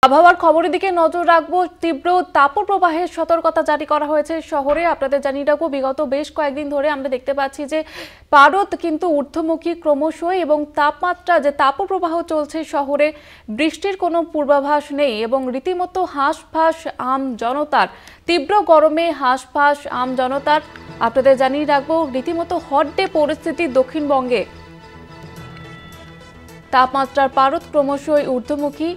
আবহাওয়ার খবরের দিকে নজর রাখবো। তীব্র তাপপ্রবাহের সতর্কতা জারি করা হয়েছে শহরে। আপনাদের জানিয়ে রাখবো, বিগত বেশ কয়েকদিন ধরে আমরা দেখতে পাচ্ছি যে পারদ কিন্তু ঊর্ধ্বমুখী ক্রমশ, এবং তাপমাত্রা যে তাপপ্রবাহ চলছে শহরে, বৃষ্টির কোনো পূর্বাভাস নেই এবং রীতিমতো হাঁসফাঁস আম জনতার। তীব্র গরমে হাঁসফাঁস আম জনতার। আপনাদের জানিয়ে রাখবো, রীতিমতো হট ডে পরিস্থিতি দক্ষিণবঙ্গে। তাপমাত্রার পারদ ক্রমশই ঊর্ধ্বমুখী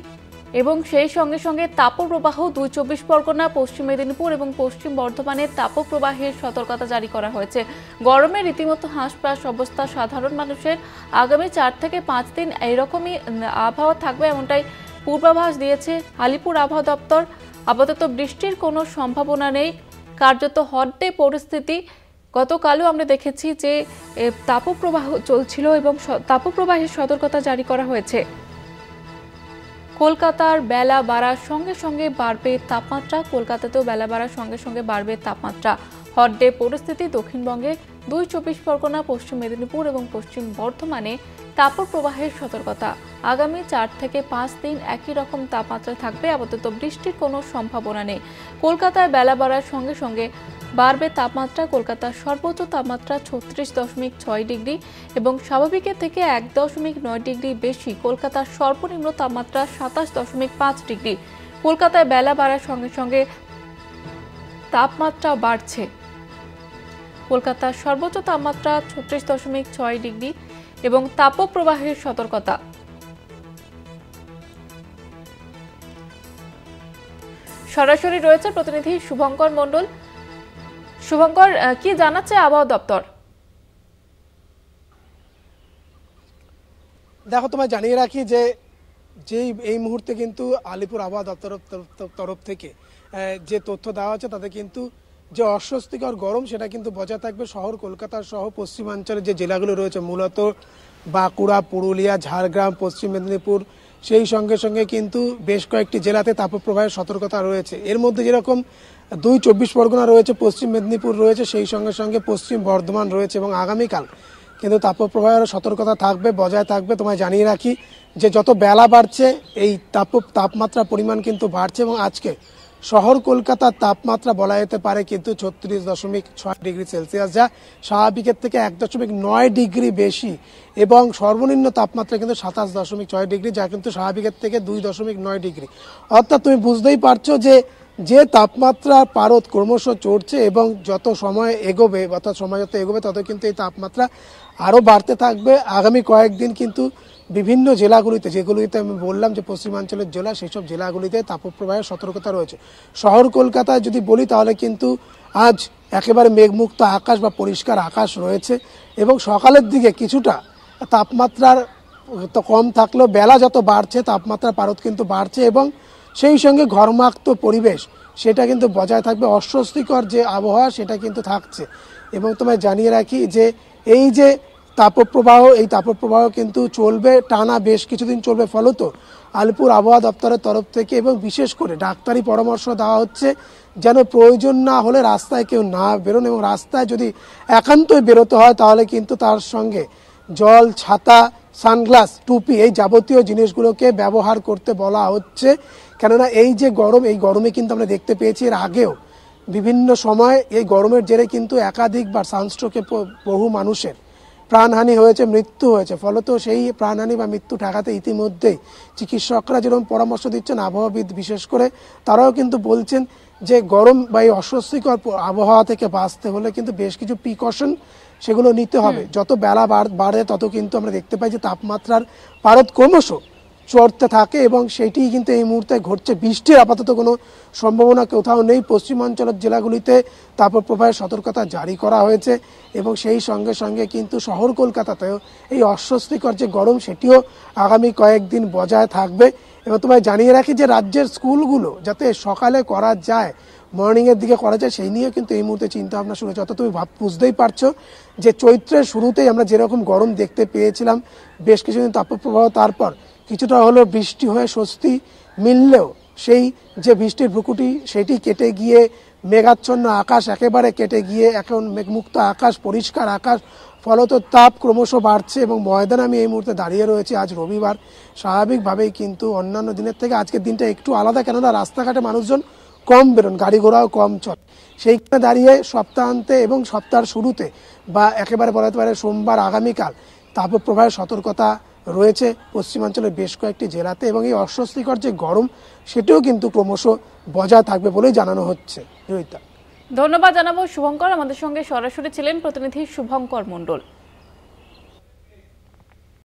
এবং সেই সঙ্গে সঙ্গে তাপপ্রবাহ ২৪ পরগনা, পশ্চিম মেদিনীপুর এবং পশ্চিম বর্ধমানে তাপপ্রবাহের সতর্কতা জারি করা হয়েছে। গরমে রীতিমতো হাঁসফাঁস অবস্থা সাধারণ মানুষের। আগামী ৪ থেকে ৫ দিন এইরকমই আবহাওয়া থাকবে, এমনটাই পূর্বাভাস দিয়েছে আলিপুর আবহাওয়া দপ্তর। আপাতত বৃষ্টির কোনো সম্ভাবনা নেই, কার্যত হট ডে পরিস্থিতি। গতকালও আমরা দেখেছি যে তাপপ্রবাহ চলছিল এবং তাপপ্রবাহের সতর্কতা জারি করা হয়েছে। কলকাতার বেলা বাড়ার সঙ্গে সঙ্গে বাড়বে তাপমাত্রা। কলকাতাতেও বেলা বাড়ার সঙ্গে সঙ্গে বাড়বে তাপমাত্রা। হট ডে পরিস্থিতি দক্ষিণবঙ্গে, ২৪ পরগনা, পশ্চিম মেদিনীপুর এবং পশ্চিম বর্ধমানে তাপপ্রবাহের সতর্কতা। আগামী ৪ থেকে ৫ দিন একই রকম তাপমাত্রা থাকবে। আপাতত বৃষ্টির কোনো সম্ভাবনা নেই। কলকাতায় বেলা বাড়ার সঙ্গে সঙ্গে বাড়বে তাপমাত্রা। কলকাতার সর্বোচ্চ তাপমাত্রা ৩৬.৬ ডিগ্রি এবং স্বাভাবিকের থেকে ১.৯ ডিগ্রি বেশি। কলকাতার সর্বনিম্ন তাপমাত্রা ২৭.৫ ডিগ্রি। কলকাতায় বেলা বাড়ার সঙ্গে সঙ্গে তাপমাত্রা বাড়ছে। কলকাতার সর্বোচ্চ তাপমাত্রা ৩৬.৬ ডিগ্রি এবং তাপপ্রবাহের সতর্কতা। সরাসরি রয়েছে প্রতিনিধি শুভঙ্কর মণ্ডল। শুভঙ্কর, কি জানাচ্ছে আবহাওয়া দপ্তর? দেখো, তোমায় জানিয়ে রাখি যে এই মুহূর্তে কিন্তু আলিপুর আবহাওয়া দপ্তরের তরফ থেকে যে তথ্য দেওয়া হচ্ছে, তাতে কিন্তু যে অস্বস্তিকর গরম সেটা কিন্তু বজায় থাকবে। শহর কলকাতা সহ পশ্চিমাঞ্চলের যে জেলাগুলো রয়েছে, মূলত বাঁকুড়া, পুরুলিয়া, ঝাড়গ্রাম, পশ্চিম মেদিনীপুর, সেই সঙ্গে সঙ্গে কিন্তু বেশ কয়েকটি জেলাতে তাপপ্রবাহের সতর্কতা রয়েছে। এর মধ্যে যেরকম ২৪ পরগনা রয়েছে, পশ্চিম মেদিনীপুর রয়েছে, সেই সঙ্গে সঙ্গে পশ্চিম বর্ধমান রয়েছে এবং আগামীকাল কিন্তু তাপপ্রবাহের সতর্কতা থাকবে, বজায় থাকবে। তোমায় জানিয়ে রাখি যে যত বেলা বাড়ছে এই তাপমাত্রার পরিমাণ কিন্তু বাড়ছে এবং আজকে শহর কলকাতার তাপমাত্রা বলা যেতে পারে কিন্তু ৩৬.৬ ডিগ্রি সেলসিয়াস, যা স্বাভাবিকের থেকে ১.৯ ডিগ্রি বেশি এবং সর্বনিম্ন তাপমাত্রা কিন্তু ২৭.৬ ডিগ্রি, যা কিন্তু স্বাভাবিকের থেকে ২.৯ ডিগ্রি। অর্থাৎ তুমি বুঝতেই পারছো যে তাপমাত্রা পারদ ক্রমশ চড়ছে এবং যত সময় এগোবে, অর্থাৎ সময় যত এগোবে তত কিন্তু এই তাপমাত্রা আরও বাড়তে থাকবে। আগামী কয়েকদিন কিন্তু বিভিন্ন জেলাগুলিতে, যেগুলিতে আমি বললাম যে পশ্চিমাঞ্চলের জেলা, সেই সব জেলাগুলিতে তাপপ্রবাহের সতর্কতা রয়েছে। শহর কলকাতায় যদি বলি তাহলে কিন্তু আজ একেবারে মেঘমুক্ত আকাশ বা পরিষ্কার আকাশ রয়েছে এবং সকালের দিকে কিছুটা তাপমাত্রার তো কম থাকলেও বেলা যত বাড়ছে তাপমাত্রার পারদ কিন্তু বাড়ছে এবং সেই সঙ্গে ঘর্মাক্ত পরিবেশ সেটা কিন্তু বজায় থাকবে। অস্বস্তিকর যে আবহাওয়া সেটা কিন্তু থাকছে এবং তোমায় জানিয়ে রাখি যে এই যে এই তাপপ্রবাহ কিন্তু চলবে, টানা বেশ কিছুদিন চলবে। ফলত আলিপুর আবহাওয়া দপ্তরের তরফ থেকে এবং বিশেষ করে ডাক্তারি পরামর্শ দেওয়া হচ্ছে যেন প্রয়োজন না হলে রাস্তায় কেউ না বেরোন এবং রাস্তায় যদি একান্তই বেরোতে হয় তাহলে কিন্তু তার সঙ্গে জল, ছাতা, সানগ্লাস, টুপি, এই যাবতীয় জিনিসগুলোকে ব্যবহার করতে বলা হচ্ছে। কেননা এই যে গরম, এই গরমে কিন্তু আমরা দেখতে পেয়েছি এর আগেও বিভিন্ন সময় এই গরমের জেরে কিন্তু একাধিকবার সানস্ট্রোকে বহু মানুষের প্রাণহানি হয়েছে, মৃত্যু হয়েছে। ফলত সেই প্রাণহানি বা মৃত্যু ঠেকাতে ইতিমধ্যেই চিকিৎসকরা যেরকম পরামর্শ দিচ্ছেন, আবহাওয়াবিদ বিশেষ করে তারাও কিন্তু বলছেন যে গরম বা এই অস্বস্তিকর আবহাওয়া থেকে বাঁচতে হলে কিন্তু বেশ কিছু প্রিকশন সেগুলো নিতে হবে। যত বেলা বাড়ে তত কিন্তু আমরা দেখতে পাই যে তাপমাত্রার পারদ ক্রমশ চড়তে থাকে এবং সেটি কিন্তু এই মুহূর্তে ঘটছে। বৃষ্টির আপাতত কোনো সম্ভাবনা কোথাও নেই। পশ্চিমাঞ্চলের জেলাগুলিতে তাপপ্রবাহের সতর্কতা জারি করা হয়েছে এবং সেই সঙ্গে সঙ্গে কিন্তু শহর কলকাতাতেও এই অস্বস্তিকর যে গরম সেটিও আগামী কয়েকদিন বজায় থাকবে। এবং তোমায় জানিয়ে রাখি যে রাজ্যের স্কুলগুলো যাতে সকালে করা যায়, মর্নিংয়ের দিকে করা যায়, সেই নিয়ে কিন্তু এই মুহূর্তে চিন্তাভাবনা শুরু হয়েছে। অর্থাৎ তুমি বুঝতেই পারছো যে চৈত্রের শুরুতেই আমরা যেরকম গরম দেখতে পেয়েছিলাম, বেশ কিছুদিন তাপপ্রবাহ, তারপর কিছুটা হলেও বৃষ্টি হয়ে স্বস্তি মিললেও সেই যে বৃষ্টির ভ্রুকুটি সেটি কেটে গিয়ে মেঘাচ্ছন্ন আকাশ একেবারে কেটে গিয়ে এখন মেঘমুক্ত আকাশ, পরিষ্কার আকাশ, ফলত তাপ ক্রমশ বাড়ছে এবং ময়দানে আমি এই মুহূর্তে দাঁড়িয়ে রয়েছি। আজ রবিবার, স্বাভাবিকভাবেই কিন্তু অন্যান্য দিনের থেকে আজকের দিনটা একটু আলাদা, কেননা রাস্তাঘাটে মানুষজন কম বেরোন, গাড়ি ঘোড়াও কম চলে। সেইখানে দাঁড়িয়ে সপ্তাহান্তে এবং সপ্তাহের শুরুতে বা একেবারে বলা যেতে পারে সোমবার আগামীকাল তাপপ্রবাহের সতর্কতা রয়েছে পশ্চিমাঞ্চলের বেশ কয়েকটি জেলাতে, এবং এই অস্বস্তিকর যে গরম সেটিও কিন্তু ক্রমশ বজায় থাকবে বলেই জানানো হচ্ছে। রোহিতা, ধন্যবাদ জানাবো শুভঙ্কর। আমাদের সঙ্গে সরাসরি ছিলেন প্রতিনিধি শুভঙ্কর মণ্ডল।